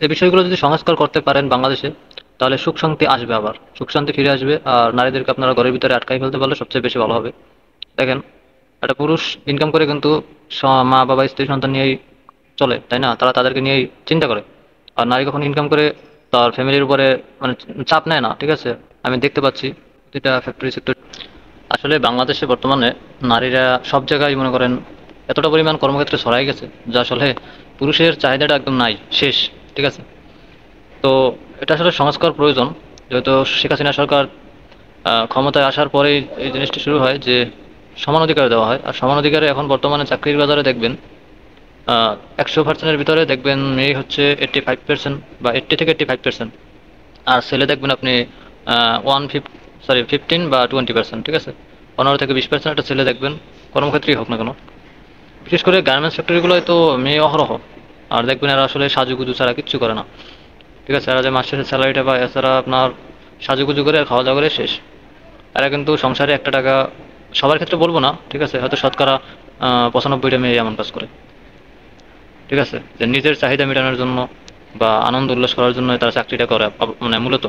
এই বিষয়গুলো যদি সংস্কার করতে পারেন বাংলাদেশে, তাহলে সুখ শান্তি আসবে, আবার সুখ শান্তি ফিরে আসবে। আর নারীদেরকে আপনারা ঘরের ভিতরে আটকাই ফেলতে পারলে সবচেয়ে বেশি ভালো হবে। দেখেন, একটা পুরুষ ইনকাম করে কিন্তু মা বাবা স্ত্রী সন্তান নিয়েই চলে, তাই না? তারা তাদেরকে নিয়েই চিন্তা করে। আর নারী যখন ইনকাম করে তার ফ্যামিলির উপরে মানে চাপ নেয় না, ঠিক আছে? আমি দেখতে পাচ্ছি যেটা ফ্যাক্টরি সেক্টর। আসলে বাংলাদেশে বর্তমানে নারীরা সব জায়গায় মনে করেন এতটা পরিমাণ কর্মক্ষেত্রে ছড়াই গেছে, যা আসলে পুরুষের চাহিদাটা একদম নাই, শেষ। ঠিক আছে? তো এটা আসলে সংস্কার প্রয়োজন। যেহেতু শেখ হাসিনা সরকার ক্ষমতায় আসার পরেই এই জিনিসটা শুরু হয় যে সমান অধিকার দেওয়া হয়। আর সমান অধিকারে এখন বর্তমানে চাকরির বাজারে দেখবেন 100%-এর ভিতরে দেখবেন মেয়ে হচ্ছে 85%, বা 80 থেকে 85%। আর ছেলে দেখবেন আপনি 15 বা 20%, ঠিক আছে? 15 থেকে 20% একটা ছেলে দেখবেন কর্মক্ষেত্রেই হোক না কেন। বিশেষ করে গার্মেন্টস ফ্যাক্টরিগুলোয় তো মেয়ে অহরহ। আর দেখবেন এরা আসলে সাজুগুজু ছাড়া কিচ্ছু করে না, ঠিক আছে? এরা যে মাস শেষে স্যালারিটা পায়, এছাড়া আপনার সাজুগুজু করে আর খাওয়া দাওয়া করে শেষ। এরা কিন্তু সংসারে একটা টাকা, সবার ক্ষেত্রে বলবো না, ঠিক আছে, হয়তো শতকরা 95টা মেয়ে এমন কাজ করে, ঠিক আছে, যে নিজের চাহিদা মেটানোর জন্য বা আনন্দ উল্লাস করার জন্য তারা চাকরিটা করে মানে মূলত।